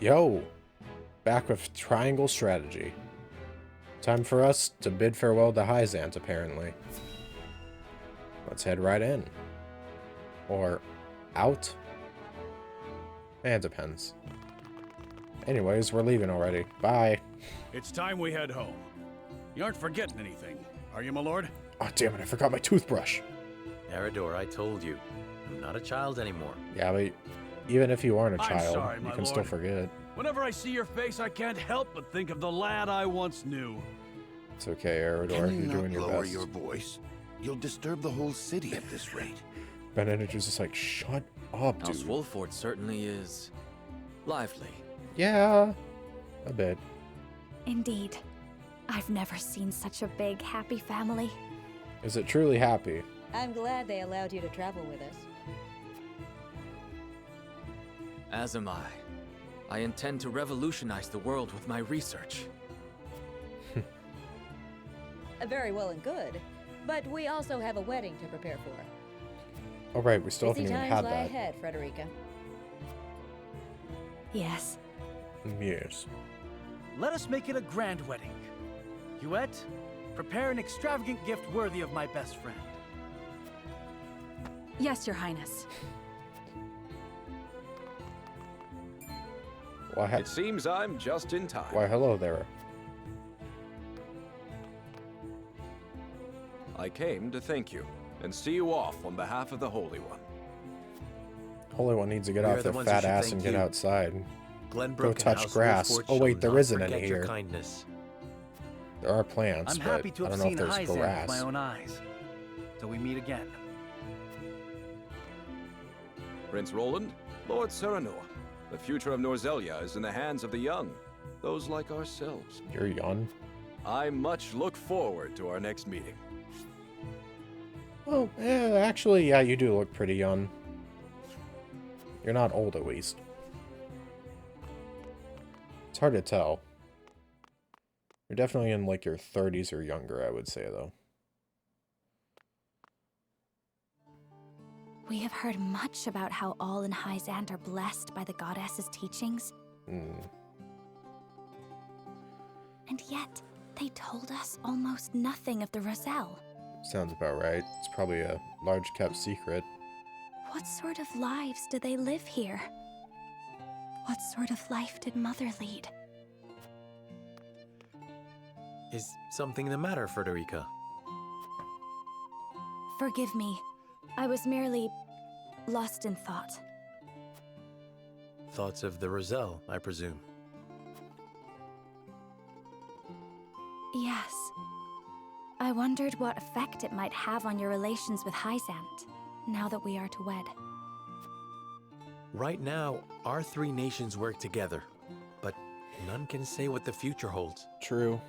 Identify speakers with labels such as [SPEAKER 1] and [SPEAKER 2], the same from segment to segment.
[SPEAKER 1] Yo, back with triangle strategy. Time for us to bid farewell to Hyzant, apparently. Let's head right in. Or out? It depends. Anyways, we're leaving already. Bye.
[SPEAKER 2] It's time we head home. You aren't forgetting anything, are you, my lord?
[SPEAKER 1] Oh, damn it, I forgot my toothbrush.
[SPEAKER 3] Eridor, I told you. I'm not a child anymore.
[SPEAKER 1] Yeah, but even if you aren't a
[SPEAKER 2] I'm
[SPEAKER 1] child,
[SPEAKER 2] sorry,
[SPEAKER 1] you
[SPEAKER 2] my
[SPEAKER 1] can still
[SPEAKER 2] lord.
[SPEAKER 1] forget.
[SPEAKER 2] Whenever I see your face, I can't help but think of the lad I once knew.
[SPEAKER 1] It's okay, Eridor.
[SPEAKER 4] Can you
[SPEAKER 1] You're doing
[SPEAKER 4] not
[SPEAKER 1] your
[SPEAKER 4] lower
[SPEAKER 1] best.
[SPEAKER 4] your voice? You'll disturb the whole city at this rate.
[SPEAKER 1] Benedict was just like, shut up,
[SPEAKER 3] House
[SPEAKER 1] dude.
[SPEAKER 3] Wolford certainly is lively.
[SPEAKER 1] Yeah, a bit.
[SPEAKER 5] Indeed. I've never seen such a big, happy family.
[SPEAKER 1] Is it truly happy?
[SPEAKER 6] I'm glad they allowed you to travel with us.
[SPEAKER 3] As am I. I intend to revolutionize the world with my research.
[SPEAKER 6] Very well and good, but we also have a wedding to prepare for.
[SPEAKER 1] Oh, right, we still
[SPEAKER 6] Busy
[SPEAKER 1] haven't even
[SPEAKER 6] times
[SPEAKER 1] had
[SPEAKER 6] lie
[SPEAKER 1] that.
[SPEAKER 6] ahead, Frederica.
[SPEAKER 5] Yes.
[SPEAKER 1] Yes.
[SPEAKER 7] Let us make it a grand wedding. Huette, prepare an extravagant gift worthy of my best friend.
[SPEAKER 5] Yes, Your Highness.
[SPEAKER 1] Why,
[SPEAKER 8] It seems I'm just in time.
[SPEAKER 1] why, hello there.
[SPEAKER 8] I came to thank you and see you off on behalf of the Holy One.
[SPEAKER 1] Holy One needs to get
[SPEAKER 3] We
[SPEAKER 1] off
[SPEAKER 3] are
[SPEAKER 1] their
[SPEAKER 3] the ones who
[SPEAKER 1] fat
[SPEAKER 3] should
[SPEAKER 1] ass
[SPEAKER 3] thank
[SPEAKER 1] and get
[SPEAKER 3] you.
[SPEAKER 1] outside.
[SPEAKER 3] Glenbrook
[SPEAKER 1] Go
[SPEAKER 3] and
[SPEAKER 1] touch
[SPEAKER 3] House
[SPEAKER 1] grass.
[SPEAKER 3] Wolford
[SPEAKER 1] Oh,
[SPEAKER 3] shall
[SPEAKER 1] wait, there
[SPEAKER 3] not
[SPEAKER 1] isn't any
[SPEAKER 3] forget your
[SPEAKER 1] here.
[SPEAKER 3] kindness.
[SPEAKER 1] There are plants,
[SPEAKER 7] I'm
[SPEAKER 1] but
[SPEAKER 7] happy to
[SPEAKER 1] I
[SPEAKER 7] have
[SPEAKER 1] don't know
[SPEAKER 7] seen
[SPEAKER 1] if there's
[SPEAKER 7] Hyzant
[SPEAKER 1] grass.
[SPEAKER 7] with my own eyes. Till we meet again.
[SPEAKER 8] Prince Roland, Lord Serenoa, the future of Norzelia is in the hands of the young, those like ourselves.
[SPEAKER 1] You're young.
[SPEAKER 8] I much look forward to our next meeting.
[SPEAKER 1] Well, actually, yeah, you do look pretty young. You're not old, at least. It's hard to tell. You're definitely in, like, your 30s or younger, I would say, though.
[SPEAKER 5] We have heard much about how all in Hyzant are blessed by the goddess's teachings,
[SPEAKER 1] Hmm.
[SPEAKER 5] and yet they told us almost nothing of the Roselle.
[SPEAKER 1] Sounds about right. It's probably a large-kept secret.
[SPEAKER 5] What sort of lives do they live here? What sort of life did Mother lead?
[SPEAKER 3] Is something the matter, Frederica?
[SPEAKER 5] Forgive me. I was merely lost in thought.
[SPEAKER 3] Thoughts of the Roselle, I presume.
[SPEAKER 5] Yes. I wondered what effect it might have on your relations with Hyzant, now that we are to wed.
[SPEAKER 3] Right now, our three nations work together, but none can say what the future holds.
[SPEAKER 1] True.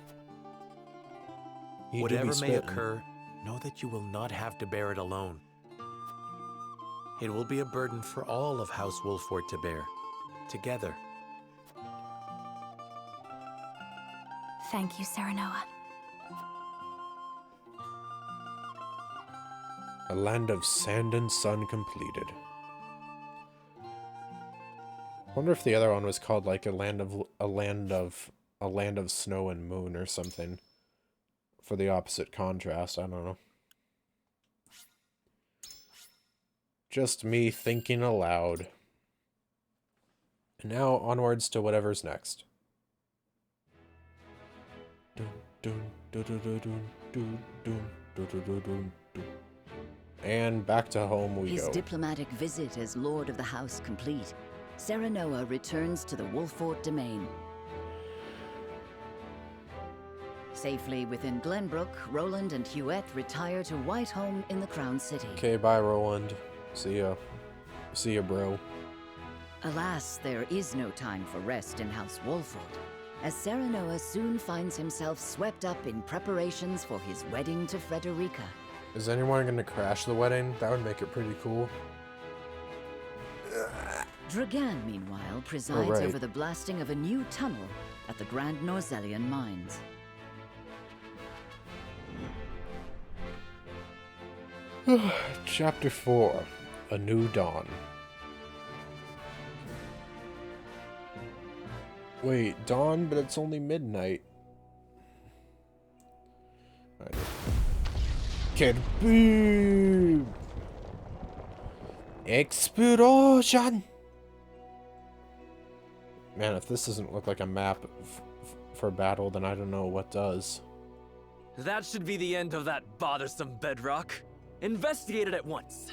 [SPEAKER 1] You do be
[SPEAKER 3] Whatever may
[SPEAKER 1] spittin'.
[SPEAKER 3] occur, know that you will not have to bear it alone. It will be a burden for all of House Wolford to bear, together.
[SPEAKER 5] Thank you, Serenoa.
[SPEAKER 1] A land of sand and sun completed. Wonder if the other one was called like a land of snow and moon or something. For the opposite contrast, I don't know. Just me thinking aloud. And now onwards to whatever's next. Dun, dun, dun, dun, dun, dun, dun, dun, dun, dun, dun, dun. And back to home we
[SPEAKER 9] His
[SPEAKER 1] go.
[SPEAKER 9] diplomatic visit as Lord of the House complete, Serenoa returns to the Wolford domain. Safely within Glenbrook, Roland and Huette retire to Whitehome in the Crown City.
[SPEAKER 1] Okay, bye, Roland. See ya. See ya, bro.
[SPEAKER 9] Alas, there is no time for rest in House Wolford, as Serenoa soon finds himself swept up in preparations for his wedding to Frederica.
[SPEAKER 1] Is anyone gonna crash the wedding? That would make it pretty cool.
[SPEAKER 9] Dragan, meanwhile, presides
[SPEAKER 1] right.
[SPEAKER 9] over the blasting of a new tunnel at the Grand Norzelian mines.
[SPEAKER 1] Chapter 4. A New Dawn. Wait, dawn, but it's only midnight. Kaboom! Explosion! Man, if this doesn't look like a map for battle, then I don't know what does.
[SPEAKER 10] That should be the end of that bothersome bedrock. Investigate it at once.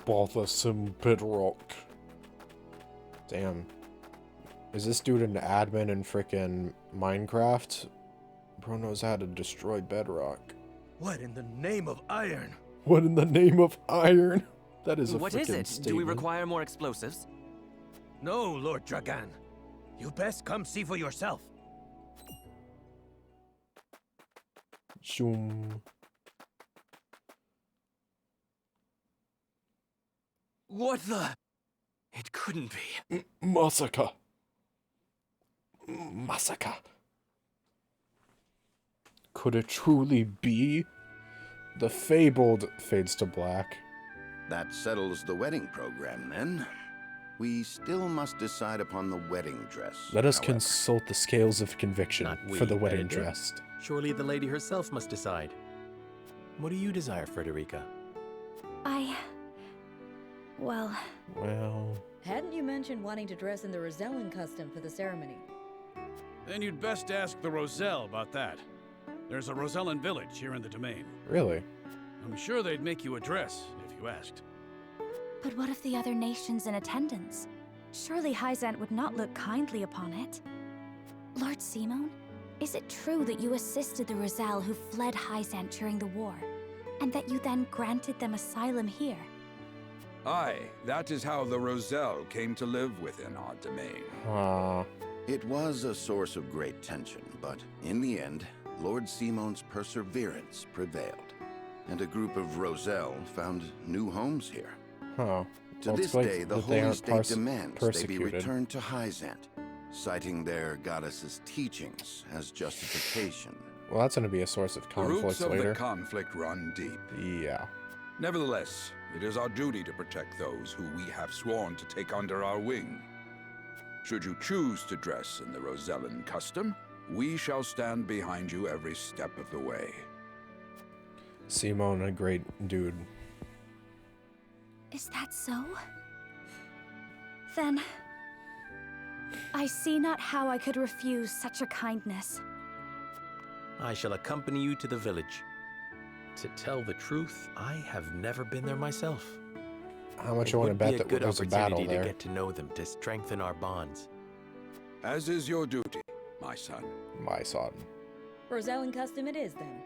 [SPEAKER 1] Bothersome bedrock. Damn. Is this dude an admin in frickin' Minecraft? Bro knows how to destroy bedrock.
[SPEAKER 7] What in the name of iron?
[SPEAKER 1] What in the name of iron? That is a
[SPEAKER 10] What
[SPEAKER 1] frickin'
[SPEAKER 10] is it?
[SPEAKER 1] statement.
[SPEAKER 10] Do we require more explosives?
[SPEAKER 7] No, Lord Dragan. You best come see for yourself.
[SPEAKER 1] Shoom.
[SPEAKER 10] What the? It couldn't be.
[SPEAKER 1] Massacre. Massacre. Could it truly be? The fabled fades to black.
[SPEAKER 4] That settles the wedding program, then. We still must decide upon the wedding dress.
[SPEAKER 1] Let us
[SPEAKER 4] however.
[SPEAKER 1] consult the scales of conviction
[SPEAKER 3] Not we,
[SPEAKER 1] for the wedding
[SPEAKER 3] editor.
[SPEAKER 1] dress.
[SPEAKER 3] Surely the lady herself must decide. What do you desire, Frederica?
[SPEAKER 5] Well,
[SPEAKER 1] Well,
[SPEAKER 6] Hadn't you mentioned wanting to dress in the Rosellan custom for the ceremony?
[SPEAKER 2] Then you'd best ask the Roselle about that. There's a Rosellan village here in the domain.
[SPEAKER 1] really?
[SPEAKER 2] I'm sure they'd make you a dress if you asked.
[SPEAKER 5] but what of the other nations in attendance? Surely Hyzant would not look kindly upon it. Lord Simon, is it true that you assisted the Roselle who fled Hyzant during the war, and that you then granted them asylum here?
[SPEAKER 11] Aye, that is how the Roselle came to live within our domain.
[SPEAKER 4] It was a source of great tension, but in the end, Lord Simon's perseverance prevailed, and a group of Roselle found new homes here.
[SPEAKER 1] Huh.
[SPEAKER 4] To
[SPEAKER 1] Well,
[SPEAKER 4] this
[SPEAKER 1] it's like
[SPEAKER 4] day, the
[SPEAKER 1] that they
[SPEAKER 4] Holy
[SPEAKER 1] aren't
[SPEAKER 4] State demands they be
[SPEAKER 1] persecuted.
[SPEAKER 4] returned to Hyzant, citing their goddess's teachings as justification.
[SPEAKER 1] Well, that's going to be a source of
[SPEAKER 11] The
[SPEAKER 1] conflict
[SPEAKER 11] roots of
[SPEAKER 1] later.
[SPEAKER 11] the conflict run deep.
[SPEAKER 1] Yeah.
[SPEAKER 11] Nevertheless, it is our duty to protect those who we have sworn to take under our wing. Should you choose to dress in the Rosellan custom, we shall stand behind you every step of the way.
[SPEAKER 1] Simon, a great dude.
[SPEAKER 5] Is that so? Then, I see not how I could refuse such a kindness.
[SPEAKER 3] I shall accompany you to the village. To tell the truth, I have never been there myself.
[SPEAKER 1] How much
[SPEAKER 3] It
[SPEAKER 1] you want to
[SPEAKER 3] would
[SPEAKER 1] bet
[SPEAKER 3] be a
[SPEAKER 1] that
[SPEAKER 3] good
[SPEAKER 1] there's a
[SPEAKER 3] opportunity
[SPEAKER 1] battle
[SPEAKER 3] to
[SPEAKER 1] there?
[SPEAKER 3] get to know them, to strengthen our bonds.
[SPEAKER 11] As is your duty, my son.
[SPEAKER 1] My son.
[SPEAKER 6] Rosellan custom it is, then.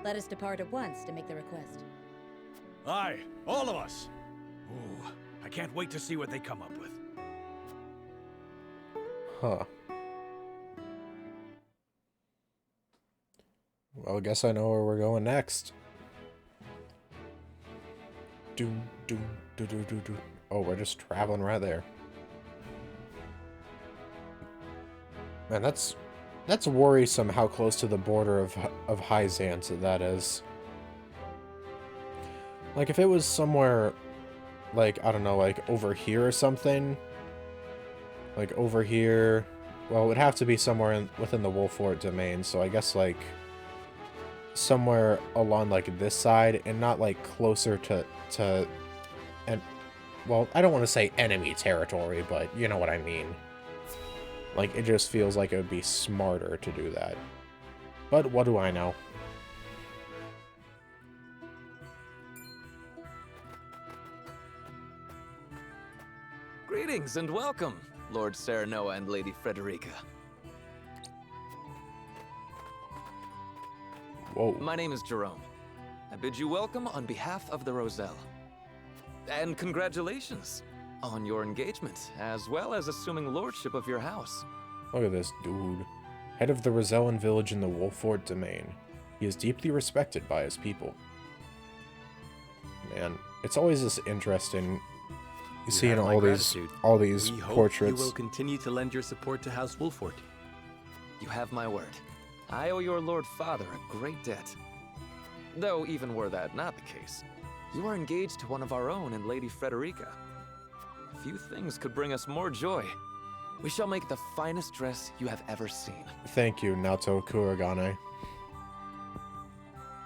[SPEAKER 6] Let us depart at once to make the request.
[SPEAKER 2] Aye, all of us. Ooh, I can't wait to see what they come up with.
[SPEAKER 1] Huh. Well, I guess I know where we're going next. Doom, doom, doo, doo, doo, doo. Oh, we're just traveling right there. Man, that's worrisome how close to the border of Hyzant that is. Like, if it was somewhere, like, I don't know, like, over here or something. Like, over here. Well, it would have to be somewhere within the Wolfort domain, so I guess, like, somewhere along, like, this side, and not, like, closer to and, well, I don't want to say enemy territory, but you know what I mean. Like, it just feels like it would be smarter to do that. But what do I know?
[SPEAKER 10] Greetings and welcome, Lord Serenoa and Lady Frederica.
[SPEAKER 1] Whoa.
[SPEAKER 10] My name is Jerome. I bid you welcome on behalf of the Roselle. And congratulations on your engagement, as well as assuming lordship of your house.
[SPEAKER 1] Look at this dude. Head of the Rosellan village in the Wolfort domain. He is deeply respected by his people. Man, it's always this interesting
[SPEAKER 3] You
[SPEAKER 1] seeing
[SPEAKER 3] have my
[SPEAKER 1] all these
[SPEAKER 3] We hope
[SPEAKER 1] portraits.
[SPEAKER 3] you will continue to lend your support to House Wolfort.
[SPEAKER 10] You have my word. I owe your Lord Father a great debt. Though, even were that not the case, you are engaged to one of our own in Lady Frederica. Few things could bring us more joy. We shall make the finest dress you have ever seen.
[SPEAKER 1] Thank you, Naoto Kuragane.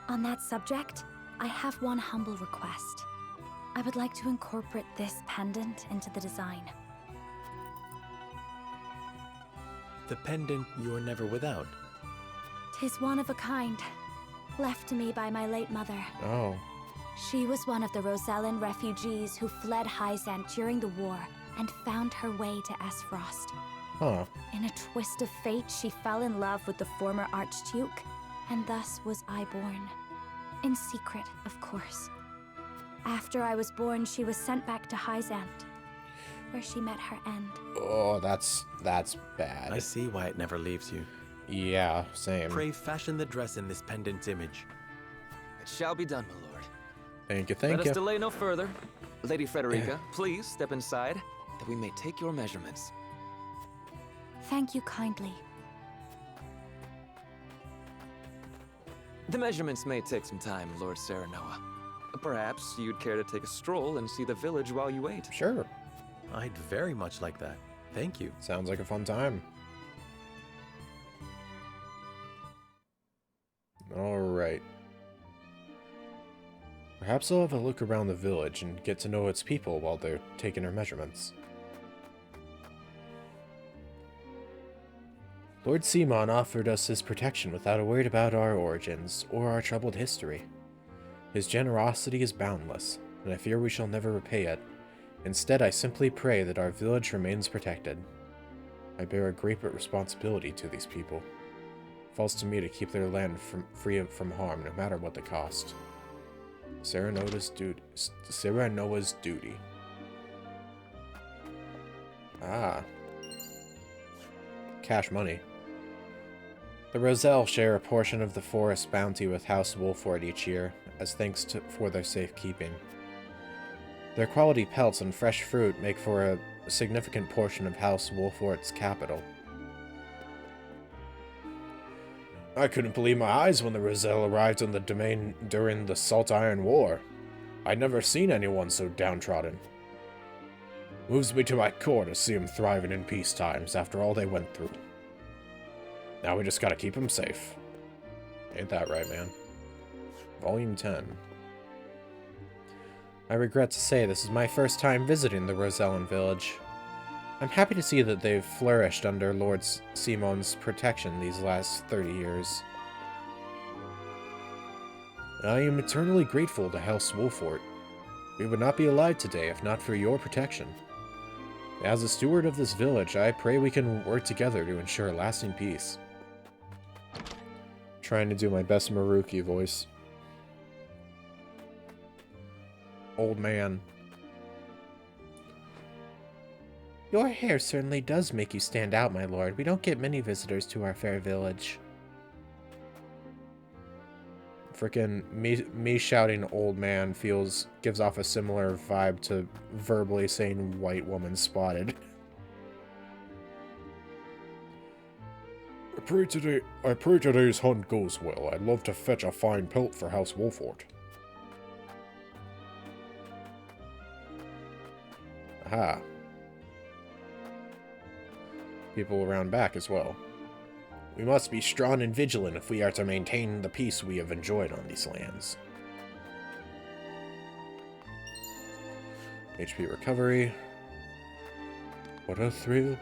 [SPEAKER 5] On that subject, I have one humble request. I would like to incorporate this pendant into the design.
[SPEAKER 3] The pendant you are never without.
[SPEAKER 5] 'Tis one of a kind, left to me by my late mother.
[SPEAKER 1] Oh.
[SPEAKER 5] She was one of the Rosellan refugees who fled Hyzant during the war and found her way to Esfrost.
[SPEAKER 1] Huh.
[SPEAKER 5] In a twist of fate, she fell in love with the former Archduke, and thus was I born. In secret, of course. After I was born, she was sent back to Hyzant, where she met her end.
[SPEAKER 1] Oh, that's bad.
[SPEAKER 3] I see why it never leaves you.
[SPEAKER 1] Yeah, same.
[SPEAKER 3] Pray fashion the dress in this pendant's image.
[SPEAKER 10] It shall be done, my lord.
[SPEAKER 1] Thank you,
[SPEAKER 10] Let
[SPEAKER 1] thank
[SPEAKER 10] us
[SPEAKER 1] you.
[SPEAKER 10] delay no further. Lady Frederica, please step inside, that we may take your measurements.
[SPEAKER 5] Thank you kindly.
[SPEAKER 10] The measurements may take some time, Lord Serenoa. Perhaps you'd care to take a stroll and see the village while you wait.
[SPEAKER 1] Sure.
[SPEAKER 3] I'd very much like that. Thank you.
[SPEAKER 1] Sounds like a fun time. Alright. Perhaps I'll have a look around the village and get to know its people while they're taking our measurements. Lord Simon offered us his protection without a word about our origins or our troubled history. His generosity is boundless, and I fear we shall never repay it. Instead, I simply pray that our village remains protected. I bear a great responsibility to these people. It falls to me to keep their land free from harm, no matter what the cost. Serenoa's duty. Ah. Cash money. The Roselle share a portion of the forest bounty with House Wolford each year, as thanks for their safekeeping. Their quality pelts and fresh fruit make for a significant portion of House Wolford's capital. I couldn't believe my eyes when the Roselle arrived on the domain during the Salt Iron War. I'd never seen anyone so downtrodden. Moves me to my core to see them thriving in peace times after all they went through. Now we just gotta keep them safe. Ain't that right, man? Volume 10. I regret to say this is my first time visiting the Rosellan village. I'm happy to see that they've flourished under Lord Simon's protection these last 30 years. I am eternally grateful to House Wolford. We would not be alive today if not for your protection. As a steward of this village, I pray we can work together to ensure lasting peace. Trying to do my best Maruki voice. Old man. Your hair certainly does make you stand out, my lord. We don't get many visitors to our fair village. Frickin' me shouting old man gives off a similar vibe to verbally saying white woman spotted. I pray today's hunt goes well. I'd love to fetch a fine pelt for House Wolford. Aha. People around back as well. We must be strong and vigilant if we are to maintain the peace we have enjoyed on these lands. HP recovery. What a thrill.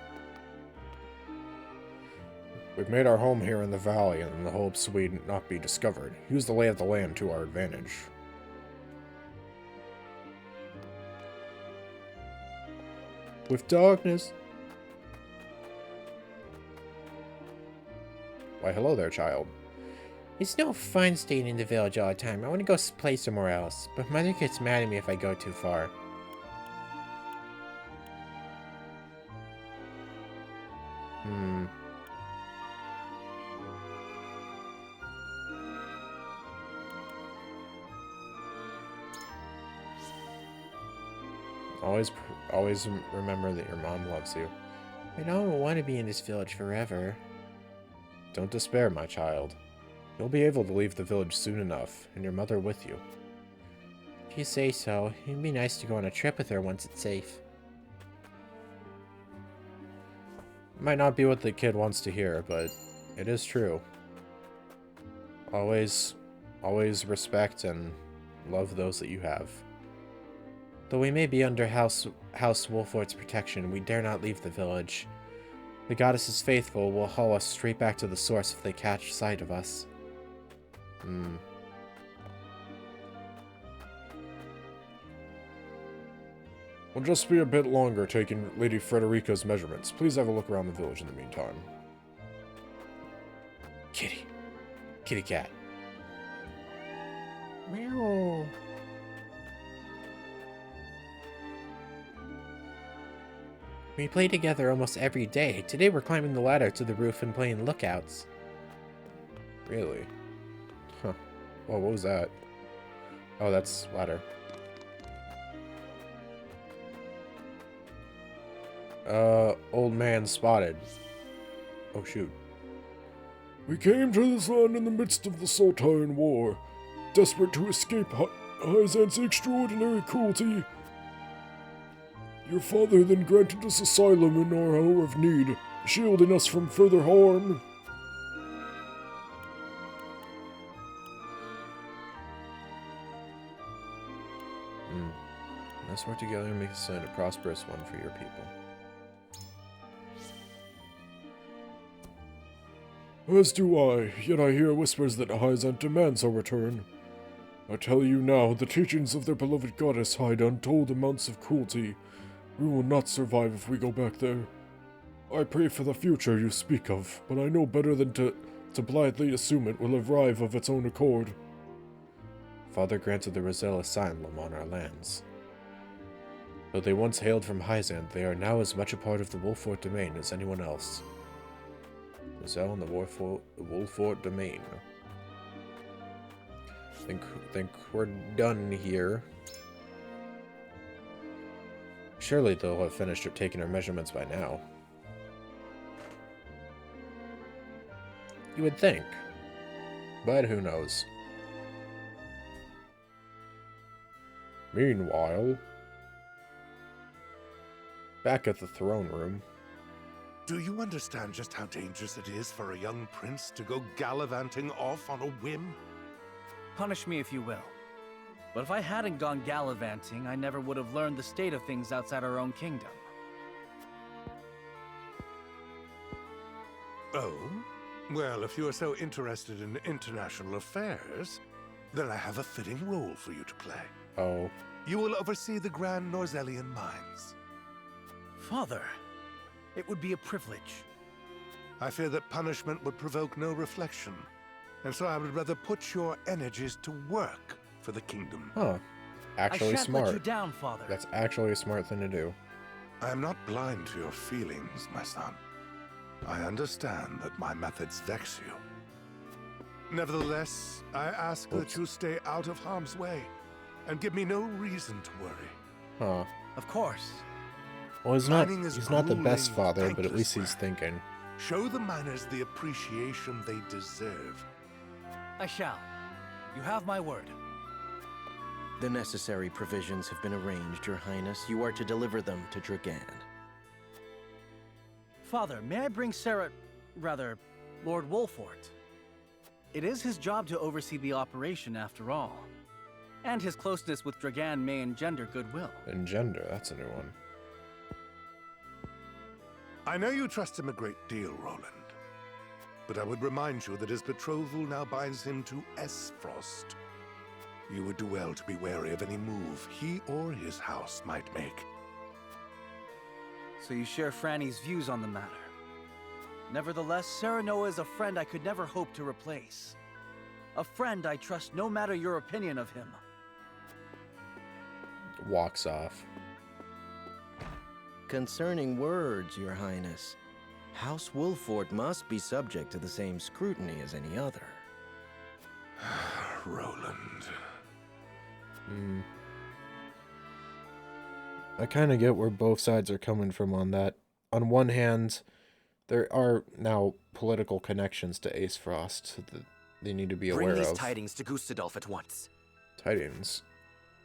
[SPEAKER 1] We've made our home here in the valley in the hopes we'd not be discovered. Use the lay of the land to our advantage. With darkness. Why, hello there, child. It's no fun staying in the village all the time. I want to go play somewhere else, but Mother gets mad at me if I go too far. Always remember that your mom loves you. I don't want to be in this village forever. Don't despair, my child. You'll be able to leave the village soon enough, and your mother with you. If you say so, it'd be nice to go on a trip with her once it's safe. Might not be what the kid wants to hear, but it is true. Always respect and love those that you have. Though we may be under House Wolfort's protection, we dare not leave the village. The goddess is faithful will haul us straight back to the source if they catch sight of us. We'll just be a bit longer taking Lady Frederica's measurements. Please have a look around the village in the meantime. Kitty. Kitty cat. Meow. We play together almost every day. Today we're climbing the ladder to the roof and playing lookouts. Really? Huh. Oh, what was that? Oh, that's ladder. Old man spotted. Oh, shoot.
[SPEAKER 12] We came to this land in the midst of the Sultan War, desperate to escape Hyzant's extraordinary cruelty. Your father then granted us asylum in our hour of need, shielding us from further harm.
[SPEAKER 1] Let's work together and make this land a prosperous one for your people.
[SPEAKER 12] As do I, yet I hear whispers that Hyzant demands our return. I tell you now, the teachings of their beloved goddess hide untold amounts of cruelty. We will not survive if we go back there. I pray for the future you speak of, but I know better than to blithely assume it will arrive of its own accord.
[SPEAKER 1] Father granted the Roselle asylum on our lands. Though they once hailed from Hyzant, they are now as much a part of the Wolfort domain as anyone else. Roselle and the Wolfort domain. Think we're done here. Surely they'll have finished taking our measurements by now. You would think. But who knows. Meanwhile, back at the throne room.
[SPEAKER 13] Do you understand just how dangerous it is for a young prince to go gallivanting off on a whim?
[SPEAKER 7] Punish me if you will. But if I hadn't gone gallivanting, I never would have learned the state of things outside our own kingdom.
[SPEAKER 13] Oh? Well, if you are so interested in international affairs, then I have a fitting role for you to play.
[SPEAKER 1] Oh.
[SPEAKER 13] You will oversee the Grand Norzellian mines.
[SPEAKER 7] Father, it would be a privilege.
[SPEAKER 13] I fear that punishment would provoke no reflection, and so I would rather put your energies to work for the kingdom.
[SPEAKER 1] Huh. Actually
[SPEAKER 7] I shan't
[SPEAKER 1] smart.
[SPEAKER 7] let you down, Father.
[SPEAKER 1] That's actually a smart thing to do.
[SPEAKER 13] I am not blind to your feelings, my son. I understand that my methods vex you. Nevertheless, I ask that you stay out of harm's way, and give me no reason to worry.
[SPEAKER 1] Huh.
[SPEAKER 7] Of course.
[SPEAKER 1] Well, he's not the best father, but at least he's thinking.
[SPEAKER 13] Show the miners the appreciation they deserve.
[SPEAKER 7] I shall. You have my word.
[SPEAKER 14] The necessary provisions have been arranged, Your Highness. You are to deliver them to Dragan.
[SPEAKER 7] Father, may I bring Lord Wolfort? It is his job to oversee the operation, after all. And his closeness with Dragan may engender goodwill.
[SPEAKER 1] Engender? That's a new one.
[SPEAKER 13] I know you trust him a great deal, Roland. But I would remind you that his betrothal now binds him to Esfrost. You would do well to be wary of any move he or his house might make.
[SPEAKER 7] So you share Franny's views on the matter. Nevertheless, Serenoa is a friend I could never hope to replace. A friend I trust no matter your opinion of him.
[SPEAKER 1] Walks off.
[SPEAKER 14] Concerning words, Your Highness, House Wolfort must be subject to the same scrutiny as any other.
[SPEAKER 13] Roland.
[SPEAKER 1] I kind of get where both sides are coming from on that. On one hand, there are now political connections to Ace Frost that they need to be aware of.
[SPEAKER 15] Bring these tidings to Gustadolf at once.
[SPEAKER 1] Tidings?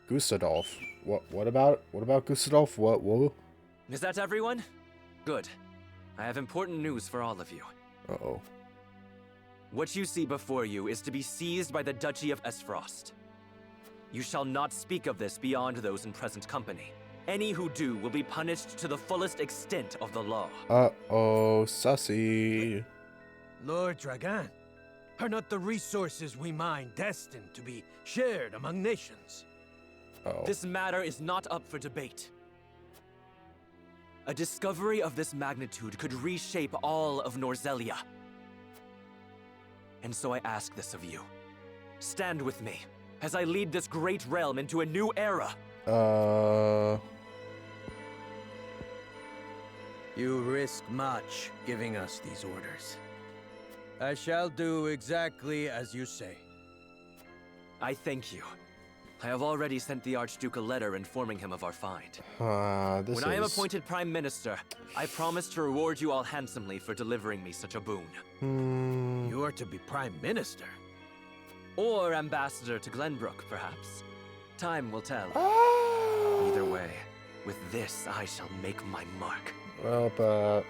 [SPEAKER 1] Gustadolf? What about Gustadolf? What? Whoa?
[SPEAKER 15] Is that everyone? Good. I have important news for all of you.
[SPEAKER 1] Uh-oh.
[SPEAKER 15] What you see before you is to be seized by the Duchy of Esfrost. You shall not speak of this beyond those in present company. Any who do will be punished to the fullest extent of the law.
[SPEAKER 1] Uh-oh, sussy.
[SPEAKER 16] Lord Dragan, are not the resources we mine destined to be shared among nations?
[SPEAKER 1] Oh.
[SPEAKER 15] This matter is not up for debate. A discovery of this magnitude could reshape all of Norzelia. And so I ask this of you. Stand with me as I lead this great realm into a new era.
[SPEAKER 16] You risk much giving us these orders. I shall do exactly as you say.
[SPEAKER 15] I thank you. I have already sent the Archduke a letter informing him of our find. When I am appointed Prime Minister, I promise to reward you all handsomely for delivering me such a boon.
[SPEAKER 16] You are to be Prime Minister?
[SPEAKER 15] Or Ambassador to Glenbrook, perhaps. Time will tell. Either way, with this I shall make my mark.
[SPEAKER 1] Well,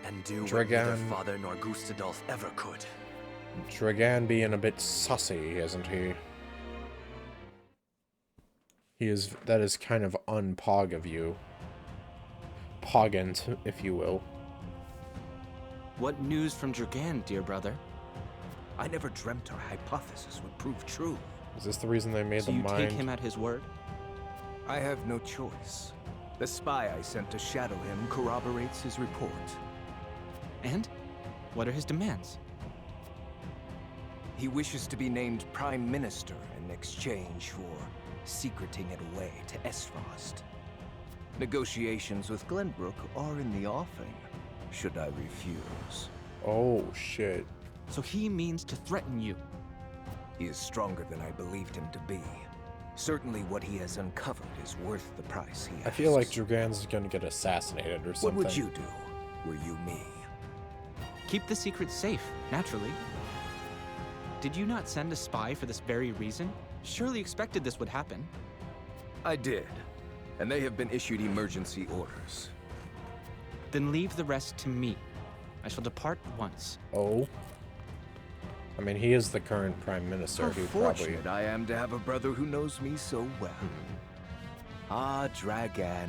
[SPEAKER 15] and do what neither Father nor Gustadolf ever could.
[SPEAKER 1] Dragan being a bit sussy, isn't he? That is kind of unpog of you. Poggant, if you will.
[SPEAKER 17] What news from Dragan, dear brother?
[SPEAKER 16] I never dreamt our hypothesis would prove true.
[SPEAKER 1] Is this the reason they made the mind?
[SPEAKER 17] So you take him at his word?
[SPEAKER 16] I have no choice. The spy I sent to shadow him corroborates his report.
[SPEAKER 17] And? What are his demands?
[SPEAKER 16] He wishes to be named Prime Minister in exchange for secreting it away to Esfrost. Negotiations with Glenbrook are in the offing, should I refuse.
[SPEAKER 1] Oh, shit.
[SPEAKER 17] So he means to threaten you?
[SPEAKER 16] He is stronger than I believed him to be. Certainly what he has uncovered is worth the price he asks.
[SPEAKER 1] I feel like Dragan's gonna get assassinated or something.
[SPEAKER 16] What would you do, were you me?
[SPEAKER 17] Keep the secret safe, naturally. Did you not send a spy for this very reason? Surely expected this would happen.
[SPEAKER 16] I did, and they have been issued emergency orders.
[SPEAKER 17] Then leave the rest to me. I shall depart at once.
[SPEAKER 1] Oh? I mean, he is the current Prime Minister.
[SPEAKER 16] How fortunate I am to have a brother who knows me so well. Ah, Dragan.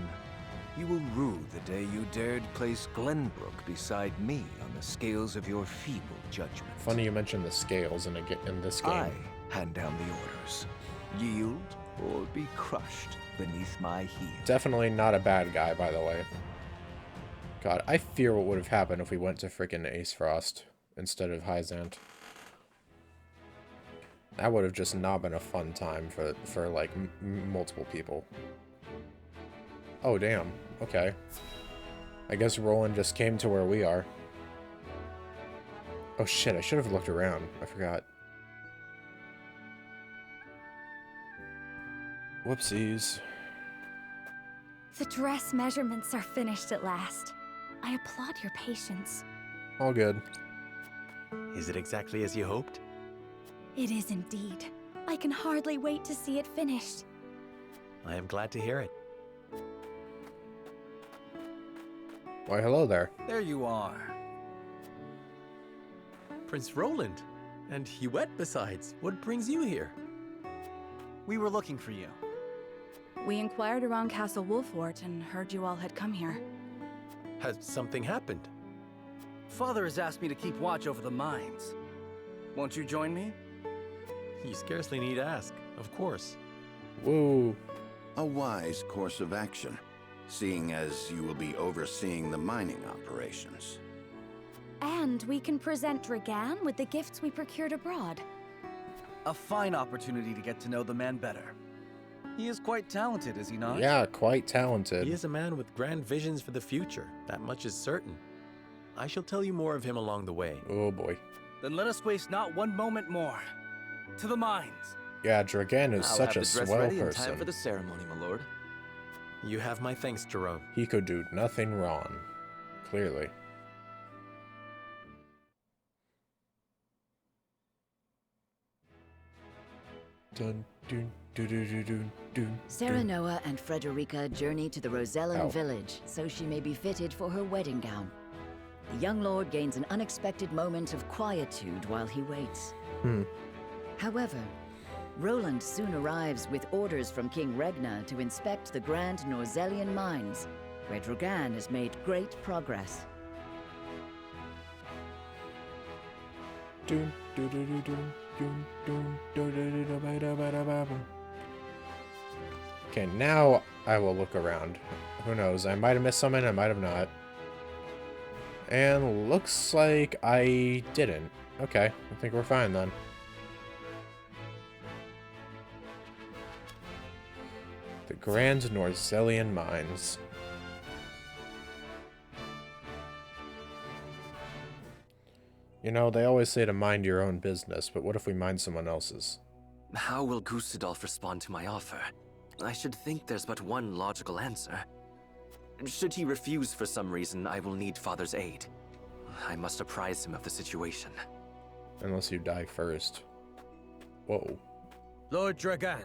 [SPEAKER 16] You will rue the day you dared place Glenbrook beside me on the scales of your feeble judgment.
[SPEAKER 1] Funny you mentioned the scales in this game.
[SPEAKER 16] I hand down the orders. Yield or be crushed beneath my heel.
[SPEAKER 1] Definitely not a bad guy, by the way. God, I fear what would have happened if we went to freaking Aesfrost instead of Hyzant. That would have just not been a fun time for like multiple people. Oh, damn. Okay. I guess Roland just came to where we are. Oh shit, I should have looked around. I forgot. Whoopsies.
[SPEAKER 5] The dress measurements are finished at last. I applaud your patience.
[SPEAKER 1] All good.
[SPEAKER 3] Is it exactly as you hoped?
[SPEAKER 5] It is indeed. I can hardly wait to see it finished.
[SPEAKER 3] I am glad to hear it.
[SPEAKER 1] Why, hello there.
[SPEAKER 7] There you are.
[SPEAKER 3] Prince Roland. And Huette besides. What brings you here?
[SPEAKER 7] We were looking for you.
[SPEAKER 18] We inquired around Castle Wolfort and heard you all had come here.
[SPEAKER 3] Has something happened?
[SPEAKER 7] Father has asked me to keep watch over the mines. Won't you join me?
[SPEAKER 3] You scarcely need ask, of course.
[SPEAKER 1] Whoa.
[SPEAKER 4] A wise course of action, seeing as you will be overseeing the mining operations.
[SPEAKER 5] And we can present Dragan with the gifts we procured abroad.
[SPEAKER 7] A fine opportunity to get to know the man better. He is quite talented, is he not?
[SPEAKER 1] Yeah, quite talented.
[SPEAKER 3] He is a man with grand visions for the future. That much is certain. I shall tell you more of him along the way.
[SPEAKER 1] Oh boy.
[SPEAKER 7] Then let us waste not one moment more. To the mines.
[SPEAKER 1] Yeah, Dragan is such a swell
[SPEAKER 15] ready
[SPEAKER 1] person.
[SPEAKER 15] in time for the ceremony, my lord.
[SPEAKER 3] You have my thanks, Jerome.
[SPEAKER 1] He could do nothing wrong. Clearly. Dun dun
[SPEAKER 9] Serenoa and Frederica journey to the Rosellan village so she may be fitted for her wedding gown. The young lord gains an unexpected moment of quietude while he waits. However, Roland soon arrives with orders from King Regna to inspect the grand Norzellian mines, where Dragan has made great progress.
[SPEAKER 1] Okay, now I will look around. Who knows? I might have missed something, I might have not. And looks like I didn't. Okay, I think we're fine then. The Grand Norzellian Mines. You know, they always say to mind your own business, but what if we mind someone else's?
[SPEAKER 15] How will Gustadolf respond to my offer? I should think there's but one logical answer. Should he refuse for some reason, I will need Father's aid. I must apprise him of the situation.
[SPEAKER 1] Unless you die first. Whoa.
[SPEAKER 19] Lord Dragan,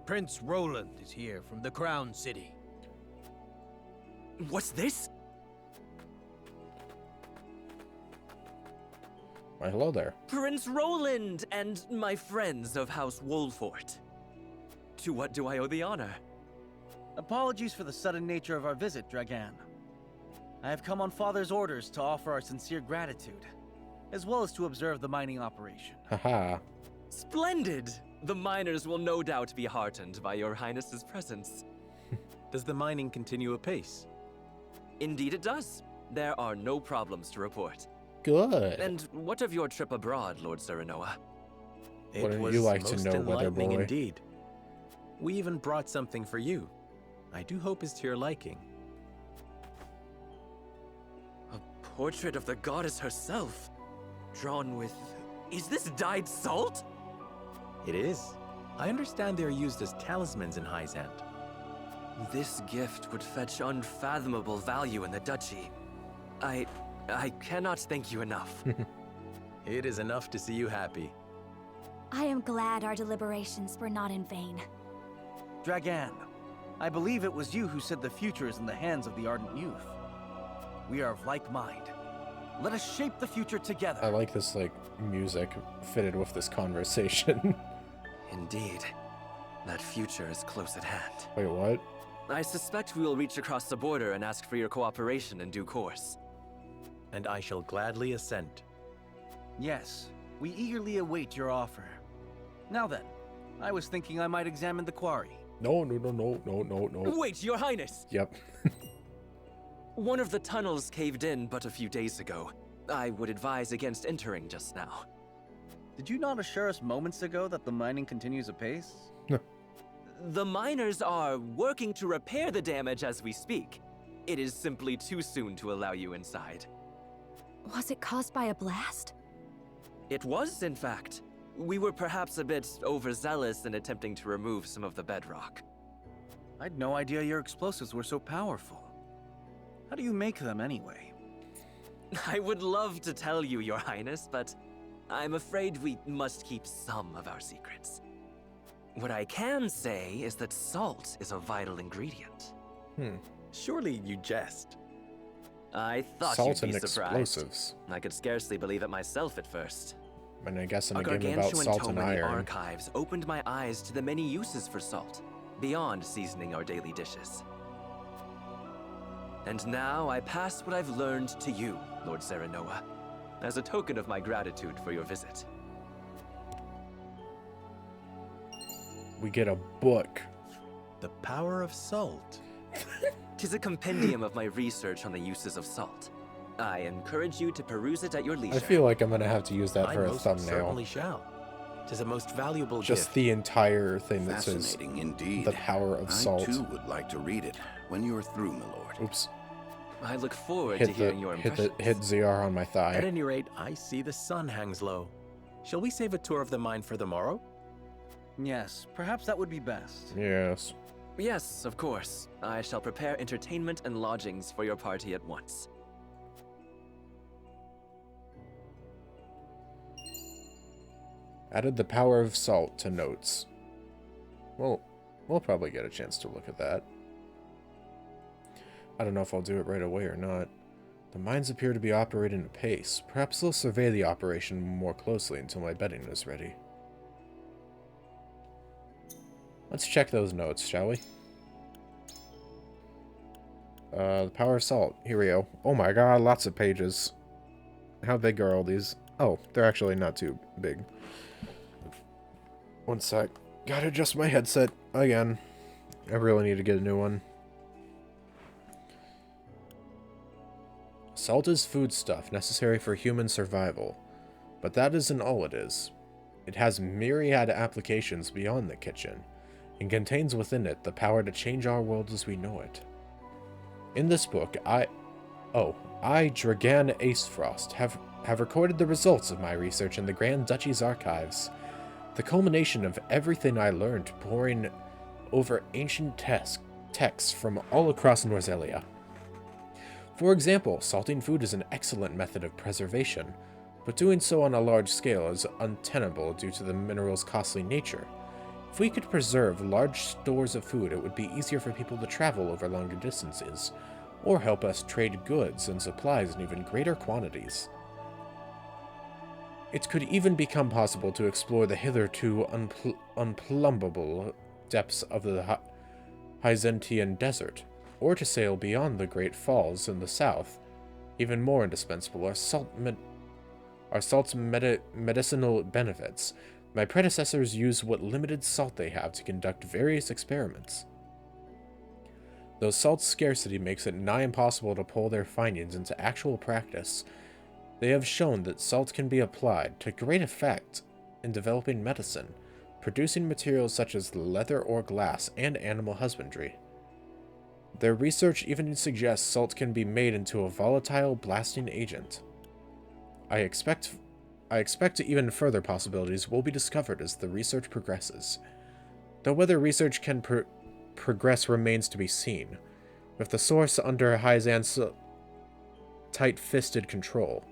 [SPEAKER 19] Prince Roland is here from the Crown City.
[SPEAKER 15] What's this?
[SPEAKER 1] Why, hello there.
[SPEAKER 15] Prince Roland and my friends of House Wolfort. To what do I owe the honor?
[SPEAKER 7] Apologies for the sudden nature of our visit, Dragan. I have come on Father's orders to offer our sincere gratitude, as well as to observe the mining operation.
[SPEAKER 1] Haha.
[SPEAKER 15] Splendid! The miners will no doubt be heartened by your highness's presence.
[SPEAKER 3] Does the mining continue apace?
[SPEAKER 15] Indeed it does. There are no problems to report.
[SPEAKER 1] Good.
[SPEAKER 15] And what of your trip abroad, Lord Serenoa?
[SPEAKER 1] What would you like to know, Weather Boy?
[SPEAKER 3] Indeed. We even brought something for you. I do hope it's to your liking.
[SPEAKER 15] A portrait of the goddess herself, drawn with... Is this dyed salt?
[SPEAKER 3] It is. I understand they are used as talismans in Hyzant.
[SPEAKER 15] This gift would fetch unfathomable value in the duchy. I cannot thank you enough.
[SPEAKER 3] It is enough to see you happy.
[SPEAKER 5] I am glad our deliberations were not in vain.
[SPEAKER 7] Dragan, I believe it was you who said the future is in the hands of the ardent youth. We are of like mind. Let us shape the future together.
[SPEAKER 1] I like this, like, music fitted with this conversation.
[SPEAKER 15] Indeed. That future is close at hand.
[SPEAKER 1] Wait, what?
[SPEAKER 15] I suspect we will reach across the border and ask for your cooperation in due course.
[SPEAKER 3] And I shall gladly assent.
[SPEAKER 7] Yes, we eagerly await your offer. Now then, I was thinking I might examine the quarry.
[SPEAKER 1] No.
[SPEAKER 15] Wait, your highness!
[SPEAKER 1] Yep.
[SPEAKER 15] One of the tunnels caved in but a few days ago. I would advise against entering just now.
[SPEAKER 7] Did you not assure us moments ago that the mining continues apace?
[SPEAKER 15] The miners are working to repair the damage as we speak. It is simply too soon to allow you inside.
[SPEAKER 5] Was it caused by a blast?
[SPEAKER 15] It was, in fact. We were perhaps a bit overzealous in attempting to remove some of the bedrock.
[SPEAKER 7] I had no idea your explosives were so powerful. How do you make them anyway?
[SPEAKER 15] I would love to tell you, Your Highness, but I'm afraid we must keep some of our secrets. What I can say is that salt is a vital ingredient.
[SPEAKER 3] Surely you jest.
[SPEAKER 15] I thought
[SPEAKER 1] Salt
[SPEAKER 15] you'd be
[SPEAKER 1] and
[SPEAKER 15] surprised.
[SPEAKER 1] explosives.
[SPEAKER 15] I could scarcely believe it myself at first.
[SPEAKER 1] And I guess in a game
[SPEAKER 15] gargantuan
[SPEAKER 1] about salt
[SPEAKER 15] tome
[SPEAKER 1] and
[SPEAKER 15] in the
[SPEAKER 1] iron.
[SPEAKER 15] archives opened my eyes to the many uses for salt, beyond seasoning our daily dishes. And now I pass what I've learned to you, Lord Serenoa, as a token of my gratitude for your visit.
[SPEAKER 1] We get a book.
[SPEAKER 3] The power of salt.
[SPEAKER 15] 'Tis a compendium of my research on the uses of salt. I encourage you to peruse it at your leisure.
[SPEAKER 1] I feel like I'm gonna have to use that
[SPEAKER 3] I
[SPEAKER 1] for a
[SPEAKER 3] most
[SPEAKER 1] thumbnail.
[SPEAKER 3] certainly shall. 'Tis a most valuable
[SPEAKER 1] Just
[SPEAKER 3] gift.
[SPEAKER 1] the entire thing that says
[SPEAKER 4] Fascinating indeed.
[SPEAKER 1] the power of salt.
[SPEAKER 4] I too would like to read it when you're through, my lord.
[SPEAKER 1] Oops.
[SPEAKER 15] I look forward to hearing your impressions.
[SPEAKER 1] Hit ZR on my thigh.
[SPEAKER 3] At any rate, I see the sun hangs low. Shall we save a tour of the mine for the morrow?
[SPEAKER 7] Yes, perhaps that would be best.
[SPEAKER 1] Yes.
[SPEAKER 15] Yes, of course. I shall prepare entertainment and lodgings for your party at once.
[SPEAKER 1] Added the power of salt to notes. Well, we'll probably get a chance to look at that. I don't know if I'll do it right away or not. The mines appear to be operating apace. Perhaps they'll survey the operation more closely until my bedding is ready. Let's check those notes, shall we? The power of salt. Here we go. Oh my god, lots of pages. How big are all these? Oh, they're actually not too big. One sec. Gotta adjust my headset again. I really need to get a new one. Salt is foodstuff necessary for human survival, but that isn't all it is. It has myriad applications beyond the kitchen, and contains within it the power to change our world as we know it. In this book, I, Dragan Acefrost, have recorded the results of my research in the Grand Duchy's archives, the culmination of everything I learned poring over ancient texts from all across Norzelia. For example, salting food is an excellent method of preservation, but doing so on a large scale is untenable due to the mineral's costly nature. If we could preserve large stores of food, it would be easier for people to travel over longer distances, or help us trade goods and supplies in even greater quantities. It could even become possible to explore the hitherto unplumbable depths of the Hyzentian Desert, or to sail beyond the Great Falls in the south. Even more indispensable are salt's medicinal benefits. My predecessors used what limited salt they have to conduct various experiments. Though salt's scarcity makes it nigh impossible to pull their findings into actual practice, they have shown that salt can be applied to great effect in developing medicine, producing materials such as leather or glass, and animal husbandry. Their research even suggests salt can be made into a volatile blasting agent. I expect even further possibilities will be discovered as the research progresses. Though whether research can progress remains to be seen, with the source under Hyzan's tight-fisted control.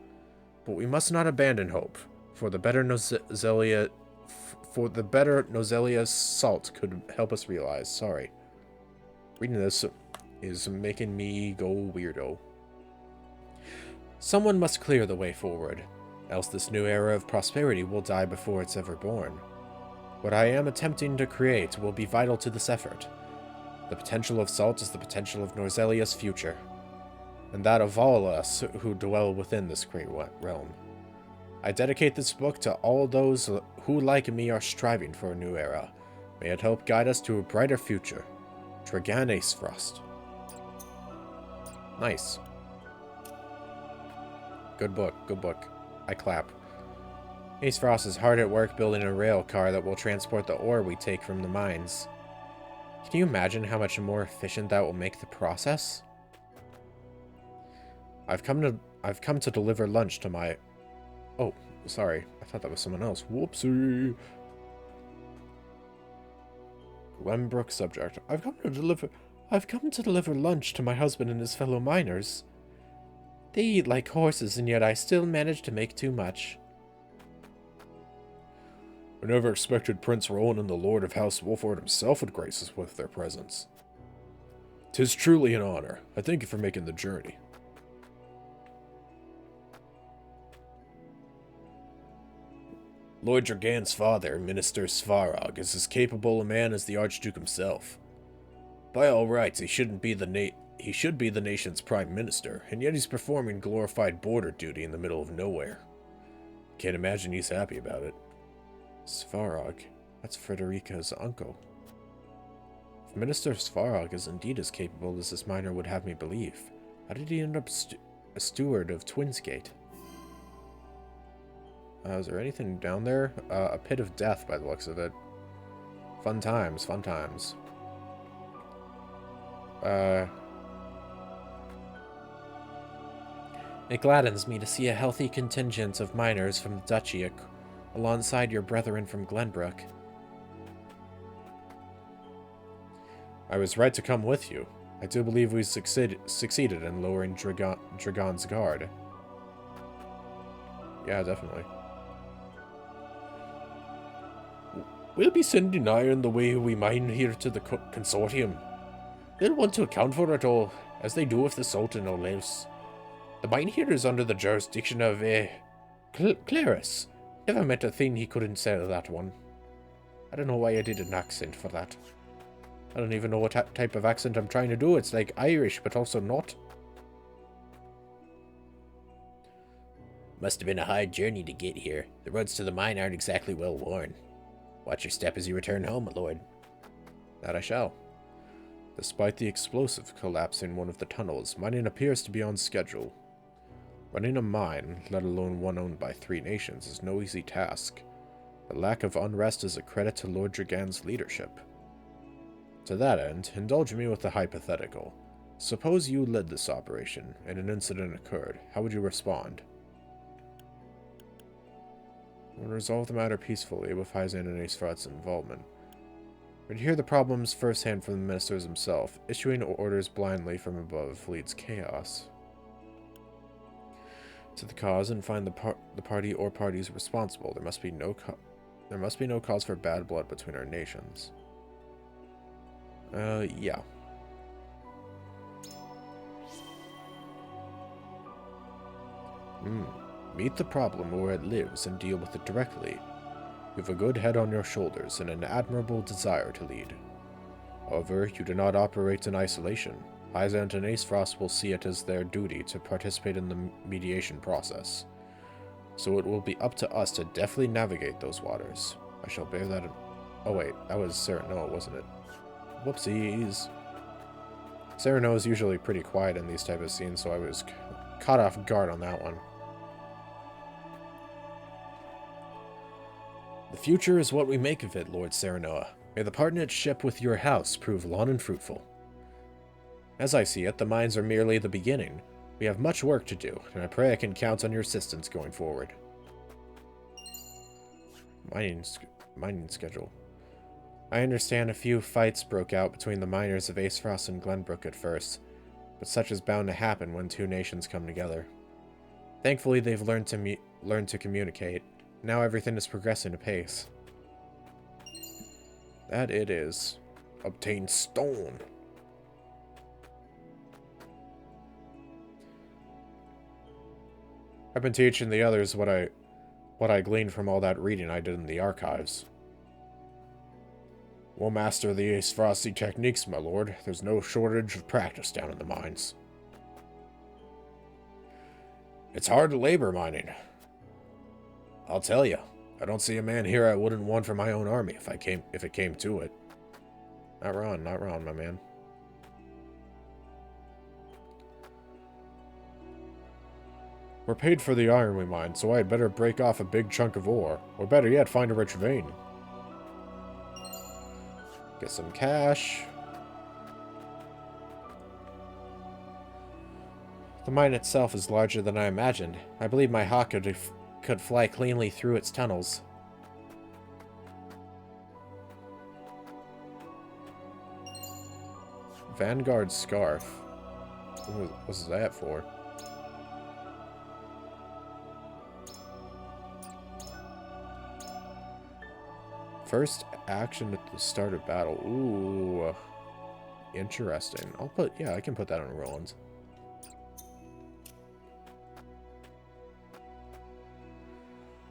[SPEAKER 1] But we must not abandon hope, for the better Nozelia's salt could help us realize. Sorry. Reading this is making me go weirdo. Someone must clear the way forward, else this new era of prosperity will die before it's ever born. What I am attempting to create will be vital to this effort. The potential of salt is the potential of Norzelia's future, and that of all us who dwell within this great realm. I dedicate this book to all those who, like me, are striving for a new era. May it help guide us to a brighter future. Dragan Acefrost. Nice. Good book, good book. I clap. Acefrost is hard at work building a rail car that will transport the ore we take from the mines. Can you imagine how much more efficient that will make the process? I've come to deliver lunch to my... Oh, sorry. I thought that was someone else. Whoopsie. Glenbrook subject. I've come to deliver lunch to my husband and his fellow miners. They eat like horses, and yet I still manage to make too much.
[SPEAKER 12] I never expected Prince Roland and the Lord of House Wolford himself would grace us with their presence. 'Tis truly an honor. I thank you for making the journey. Lord Dragan's father, Minister Svarog, is as capable a man as the Archduke himself. By all rights, he should be the nation's prime minister, and yet he's performing glorified border duty in the middle of nowhere. Can't imagine he's happy about it.
[SPEAKER 1] Svarog? That's Frederica's uncle. If Minister Svarog is indeed as capable as this miner would have me believe, how did he end up a steward of Twinsgate? Is there anything down there? A pit of death by the looks of it. Fun times, fun times. It gladdens me to see a healthy contingent of miners from the Duchy alongside your brethren from Glenbrook. I was right to come with you. I do believe we succeeded in lowering Dragon's guard. Yeah, definitely. We'll be sending iron the way we mine here to the consortium. They'll want to account for it all, as they do with the salt and all else. The mine here is under the jurisdiction of, Claris. Never met a thing he couldn't sell, that one. I don't know why I did an accent for that. I don't even know what type of accent I'm trying to do. It's like Irish, but also not. Must have been a hard journey to get here. The roads to the mine aren't exactly well worn. Watch your step as you return home, my lord. That I shall. Despite the explosive collapse in one of the tunnels, mining appears to be on schedule. Running a mine, let alone one owned by 3 nations, is no easy task. The lack of unrest is a credit to Lord Dragan's leadership. To that end, indulge me with a hypothetical. Suppose you led this operation, and an incident occurred. How would you respond? We'll resolve the matter peacefully with Hyzan and Aesfrod's involvement. We'd hear the problems firsthand from the ministers himself. Issuing orders blindly from above leads chaos. To the cause and find the party or parties responsible. There must be no cause for bad blood between our nations. Yeah. Meet the problem where it lives and deal with it directly. You have a good head on your shoulders and an admirable desire to lead. However, you do not operate in isolation. Hyzan and Aesfrost will see it as their duty to participate in the mediation process. So it will be up to us to deftly navigate those waters. I shall bear that in... Oh wait, that was Serenoa, wasn't it? Whoopsies. Serenoa is usually pretty quiet in these type of scenes, so I was caught off guard on that one. The future is what we make of it, Lord Serenoa. May the partnership with your house prove long and fruitful. As I see it, the mines are merely the beginning. We have much work to do, and I pray I can count on your assistance going forward. Mining schedule. I understand a few fights broke out between the miners of Aesfrost and Glenbrook at first, but such is bound to happen when 2 nations come together. Thankfully, they've learned to communicate. Now everything is progressing apace. That it is. Obtain stone. I've been teaching the others what I gleaned from all that reading I did in the archives. We'll master the Aesfrosty techniques, my lord. There's no shortage of practice down in the mines. It's hard labor mining. I'll tell you, I don't see a man here I wouldn't want for my own army if it came to it. Not wrong, my man. We're paid for the iron we mine, so I'd better break off a big chunk of ore, or better yet, find a rich vein. Get some cash. The mine itself is larger than I imagined. I believe my hawk could fly cleanly through its tunnels. Vanguard Scarf. What was that for? First action at the start of battle. Ooh. Interesting. I can put that on Roland's.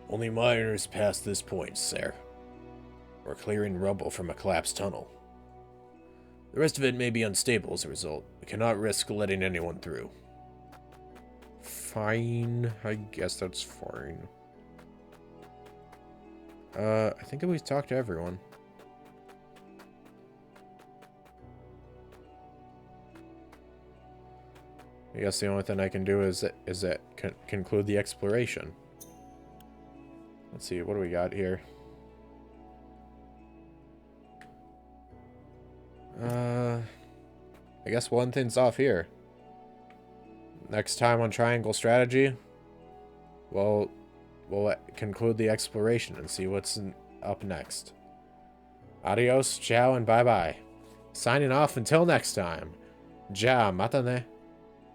[SPEAKER 1] Only miners past this point, sir. We're clearing rubble from a collapsed tunnel. The rest of it may be unstable as a result. We cannot risk letting anyone through. Fine. I guess that's fine. I think we've talked to everyone. I guess the only thing I can do is conclude the exploration. Let's see, what do we got here? I guess one thing's off here. Next time on Triangle Strategy, we'll conclude the exploration and see what's up next. Adios, ciao, and bye-bye. Signing off until next time. Ja, matane.